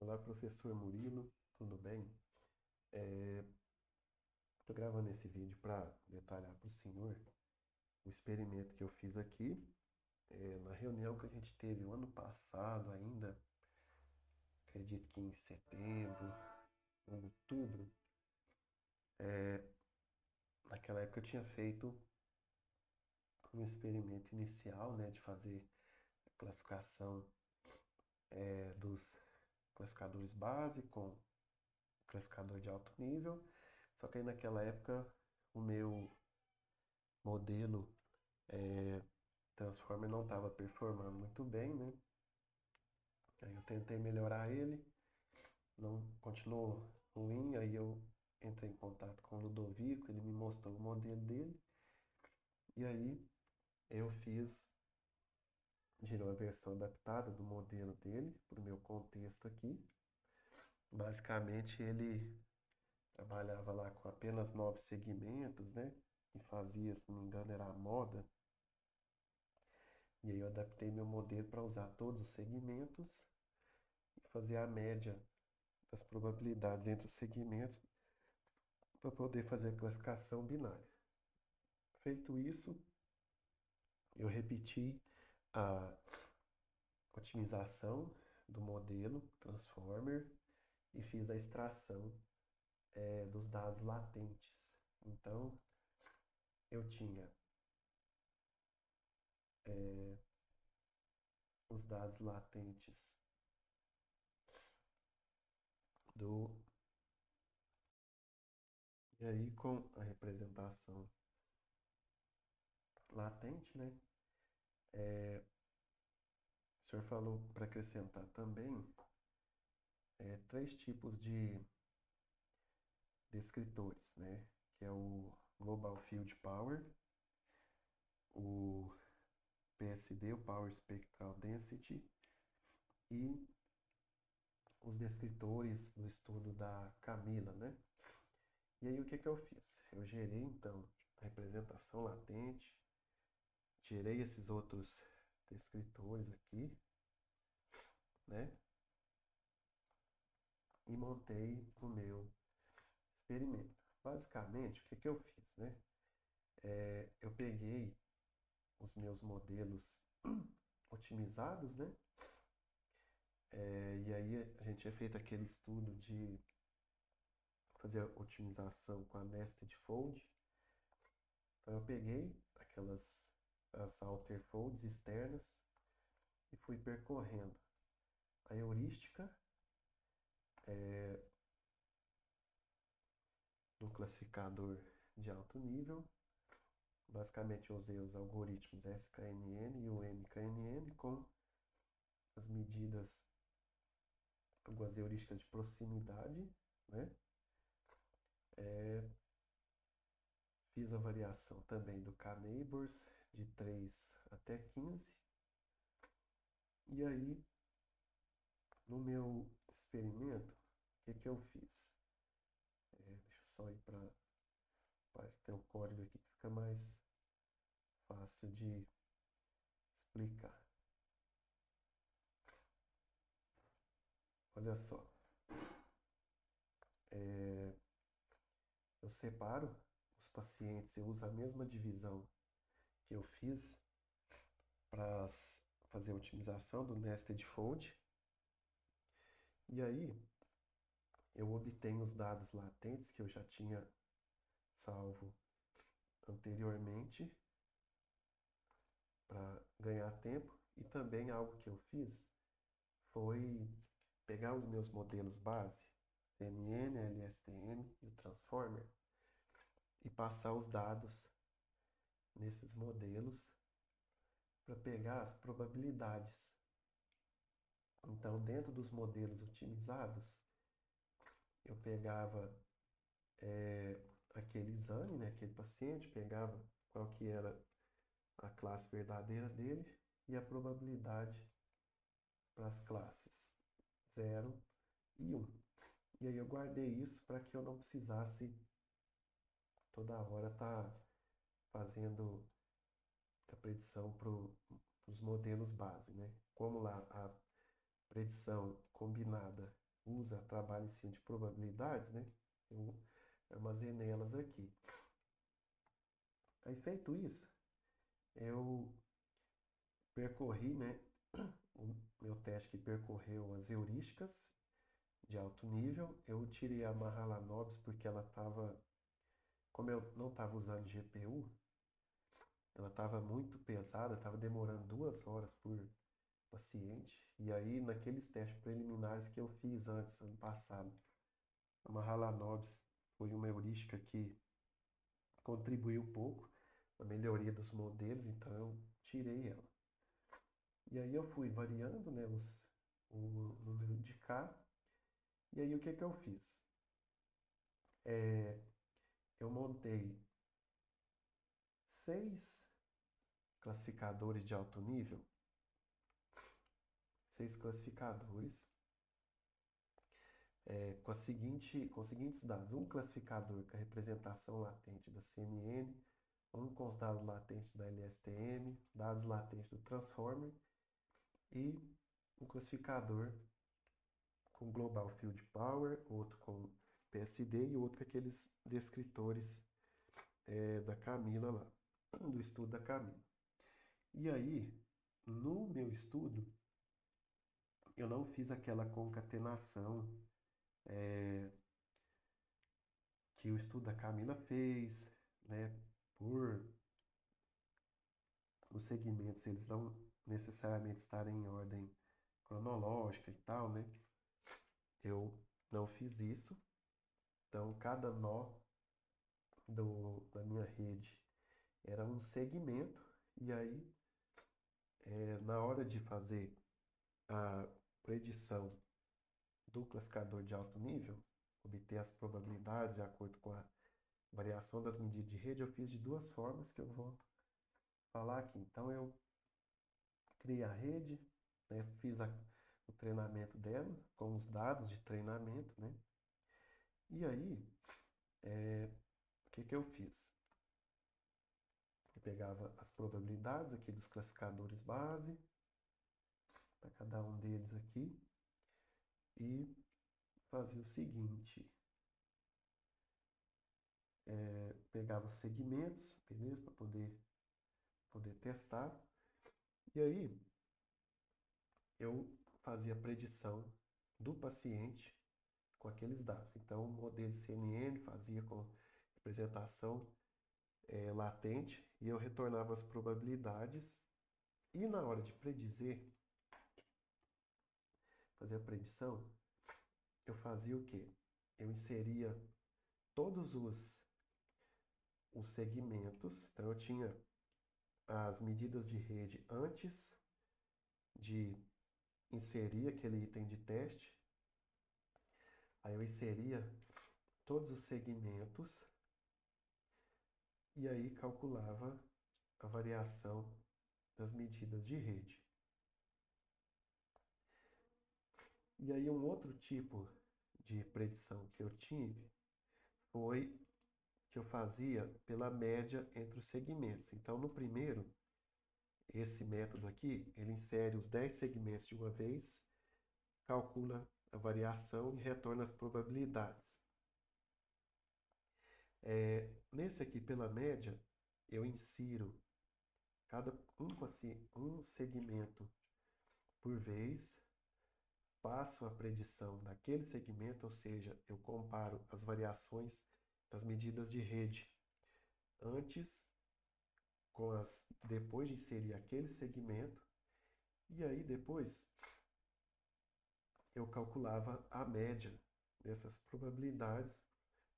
Olá, professor Murilo, tudo bem? Estou gravando esse vídeo para detalhar para o senhor o experimento que eu fiz aqui, na reunião que a gente teve o ano passado ainda, acredito que em setembro, ou outubro. Naquela época eu tinha feito um experimento inicial, né, de fazer a classificação dos classificadores base com classificador de alto nível, só que aí naquela época o meu modelo Transformer não estava performando muito bem, né? Aí eu tentei melhorar ele, não continuou ruim, aí eu entrei em contato com o Ludovico, ele me mostrou o modelo dele, e aí eu girei uma versão adaptada do modelo dele para o meu contexto aqui. Basicamente ele trabalhava lá com apenas 9 segmentos, né? E fazia, se não me engano, era a moda. E aí eu adaptei meu modelo para usar todos os segmentos e fazer a média das probabilidades entre os segmentos para poder fazer a classificação binária. Feito isso, eu repeti a otimização do modelo Transformer e fiz a extração dos dados latentes. Então, eu tinha os dados latentes do. E aí, com a representação latente, né? O senhor falou para acrescentar também três tipos de descritores, né? Que é o Global Field Power, o PSD, o Power Spectral Density, e os descritores do estudo da Camila, né? E aí o que eu fiz? Eu gerei então a representação latente, gerei esses outros descritores aqui, né? E montei o meu experimento. Basicamente, o que eu fiz, né? Eu peguei os meus modelos otimizados, né? E aí a gente tinha feito aquele estudo de fazer a otimização com a Nested Fold. Então eu peguei as outer folds externas e fui percorrendo a heurística no classificador de alto nível. Basicamente eu usei os algoritmos SKNN e o MKNN com as medidas, algumas heurísticas de proximidade, né? Fiz a variação também do K-neighbors de 3 até 15. E aí, no meu experimento, o que eu fiz? Deixa eu só ir para ter o código aqui que fica mais fácil de explicar. Olha só, eu separo os pacientes, eu uso a mesma divisão que eu fiz para fazer a otimização do Nested Fold. E aí, eu obtenho os dados latentes que eu já tinha salvo anteriormente para ganhar tempo. E também algo que eu fiz foi pegar os meus modelos base, CNN, LSTM e o Transformer, e passar os dados nesses modelos para pegar as probabilidades. Então, dentro dos modelos otimizados, eu pegava aquele exame, né, aquele paciente, pegava qual que era a classe verdadeira dele e a probabilidade para as classes 0 e 1. E aí eu guardei isso para que eu não precisasse toda hora estar fazendo a predição para os modelos base, né? Como lá a predição combinada usa, trabalha em cima de probabilidades, né? Eu armazenei elas aqui. Aí, feito isso, eu percorri, né? O meu teste que percorreu as heurísticas de alto nível. Eu tirei a Mahalanobis porque ela estava, como eu não estava usando GPU, ela estava muito pesada, estava demorando 2 horas por paciente. E aí, naqueles testes preliminares que eu fiz antes, ano passado, a Mahalanobis foi uma heurística que contribuiu pouco na melhoria dos modelos, então eu tirei ela. E aí eu fui variando, né, o número de K. E aí o que que eu fiz? Eu montei 6 classificadores de alto nível, 6 classificadores, com os seguintes dados. Um classificador com a representação latente da CNN, um com os dados latentes da LSTM, dados latentes do Transformer e um classificador com Global Field Power, outro com PSD e outro com aqueles descritores da Camila lá, do estudo da Camila. E aí, no meu estudo, eu não fiz aquela concatenação que o estudo da Camila fez, né, por os segmentos, eles não necessariamente estarem em ordem cronológica e tal, né? Eu não fiz isso. Então, cada nó da minha rede era um segmento, e aí, na hora de fazer a predição do classificador de alto nível, obter as probabilidades de acordo com a variação das medidas de rede, eu fiz de 2 formas que eu vou falar aqui. Então, eu criei a rede, né, fiz o treinamento dela com os dados de treinamento, né? E aí, o que que eu fiz? Eu pegava as probabilidades aqui dos classificadores base, para cada um deles aqui, e fazia o seguinte, pegava os segmentos, beleza, para poder testar, e aí eu fazia a predição do paciente com aqueles dados. Então, o modelo CNN fazia com representação latente e eu retornava as probabilidades. E na hora de fazer a predição, eu fazia o quê? Eu inseria todos os segmentos. Então, eu tinha as medidas de rede antes de inserir aquele item de teste. Aí eu inseria todos os segmentos e aí calculava a variação das medidas de rede. E aí um outro tipo de predição que eu tive foi que eu fazia pela média entre os segmentos. Então, no primeiro, esse método aqui, ele insere os 10 segmentos de uma vez, calcula a variação e retorna as probabilidades. Nesse aqui, pela média, eu insiro um segmento por vez, faço a predição daquele segmento, ou seja, eu comparo as variações das medidas de rede antes depois de inserir aquele segmento, e aí depois eu calculava a média dessas probabilidades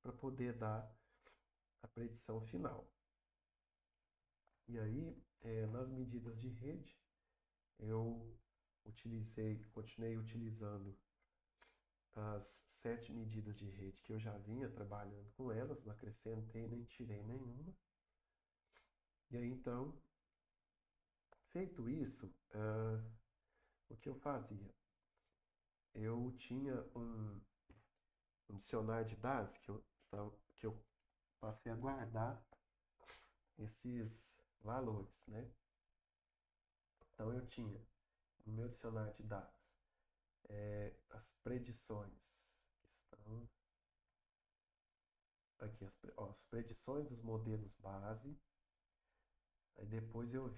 para poder dar a predição final. E aí, nas medidas de rede, eu continuei utilizando as 7 medidas de rede que eu já vinha trabalhando com elas, não acrescentei nem tirei nenhuma. E aí, então, feito isso, o que eu fazia? Eu tinha um dicionário de dados que eu passei a guardar esses valores, né? Então, eu tinha no meu dicionário de dados as predições estão aqui, as predições dos modelos base. Aí depois eu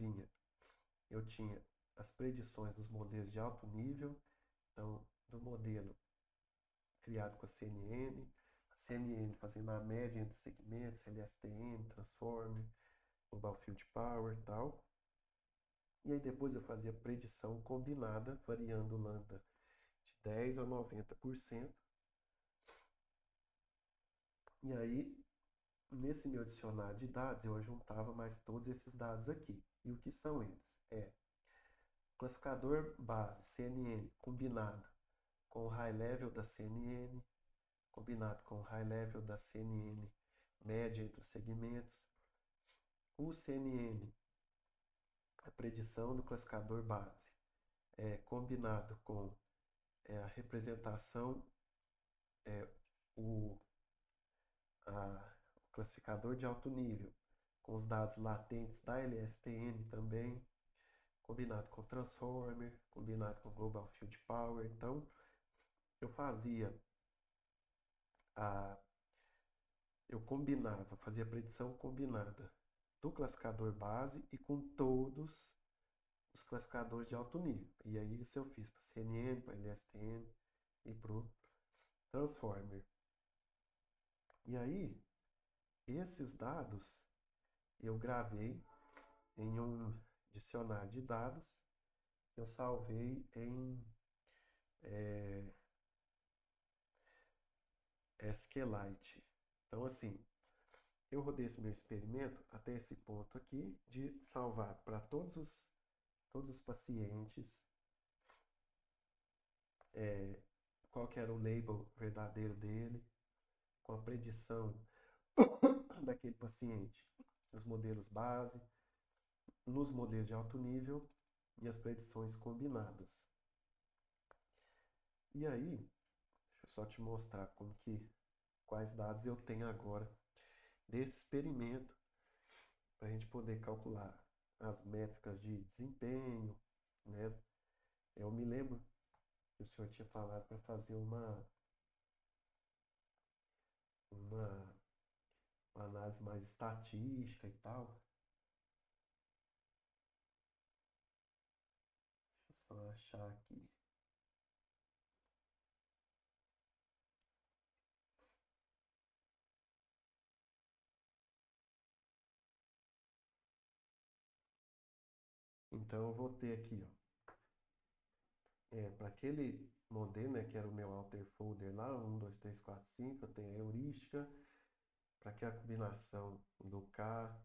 tinha as predições dos modelos de alto nível, então do modelo criado com a CNN fazendo a média entre os segmentos, LSTM, Transformer, Global Field Power e tal. E aí depois eu fazia predição combinada, variando o lambda de 10 a 90%. E aí, nesse meu dicionário de dados, eu juntava mais todos esses dados aqui. E o que são eles? Classificador base, CNN, combinado com o high level da CNN, combinado com o high level da CNN, média entre os segmentos. O CNN, a predição do classificador base, combinado com a representação, o, o classificador de alto nível, com os dados latentes da LSTM também, combinado com Transformer, combinado com Global Field Power. Então, eu fazia a predição combinada do classificador base e com todos os classificadores de alto nível. E aí isso eu fiz para CNN, para LSTM e para o Transformer. E aí, esses dados eu gravei em um dicionário de dados, eu salvei em SQLite. Então, assim, eu rodei esse meu experimento até esse ponto aqui de salvar para todos os pacientes qual que era o label verdadeiro dele, com a predição daquele paciente, os modelos base, nos modelos de alto nível e as predições combinadas. E aí, deixa eu só te mostrar quais dados eu tenho agora desse experimento para a gente poder calcular as métricas de desempenho, né? Eu me lembro que o senhor tinha falado para fazer uma análise mais estatística e tal. Deixa eu só achar aqui. Então eu vou ter aqui, para aquele modelo, né, que era o meu alter folder lá, 1, 2, 3, 4, 5, eu tenho a heurística, para aquela combinação do K,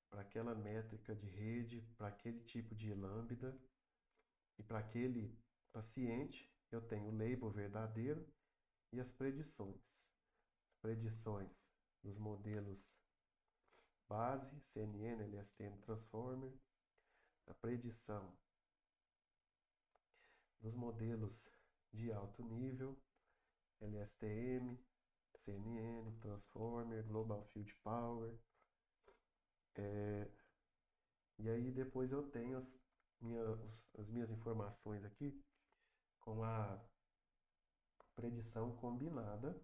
para aquela métrica de rede, para aquele tipo de lambda, e para aquele paciente, eu tenho o label verdadeiro e as predições. As predições dos modelos base, CNN, LSTM, Transformer, a predição dos modelos de alto nível, LSTM, CNN, Transformer, Global Field Power. E aí depois eu tenho as minhas informações aqui com a predição combinada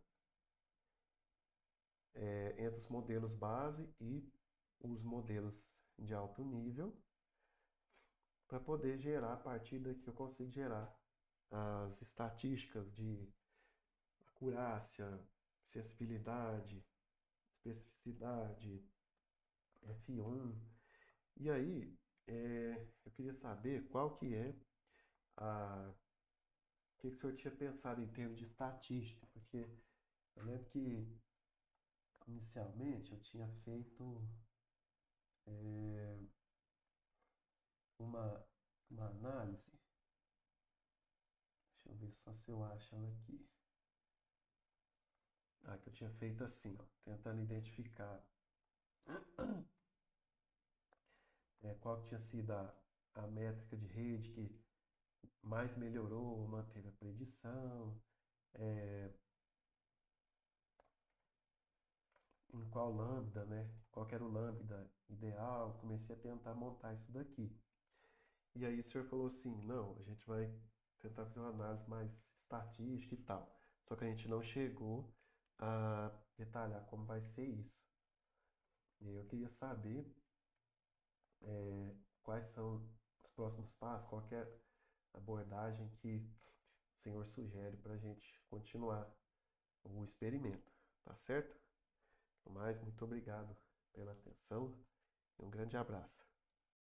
entre os modelos base e os modelos de alto nível, para poder gerar, a partir daqui eu consigo gerar as estatísticas de acurácia, sensibilidade, especificidade, F1. E aí, eu queria saber qual que é o que o senhor tinha pensado em termos de estatística, porque eu lembro que inicialmente eu tinha feito uma, uma análise, deixa eu ver só se eu acho ela aqui. Que eu tinha feito assim, ó, tentando identificar qual que tinha sido a métrica de rede que mais melhorou ou manteve a predição, em qual lambda, né? Qual que era o lambda ideal. Comecei a tentar montar isso daqui. E aí o senhor falou assim, não, a gente vai tentar fazer uma análise mais estatística e tal. Só que a gente não chegou a detalhar como vai ser isso. E aí eu queria saber quais são os próximos passos, qual que é a abordagem que o senhor sugere para a gente continuar o experimento, tá certo? No mais, muito obrigado pela atenção e um grande abraço.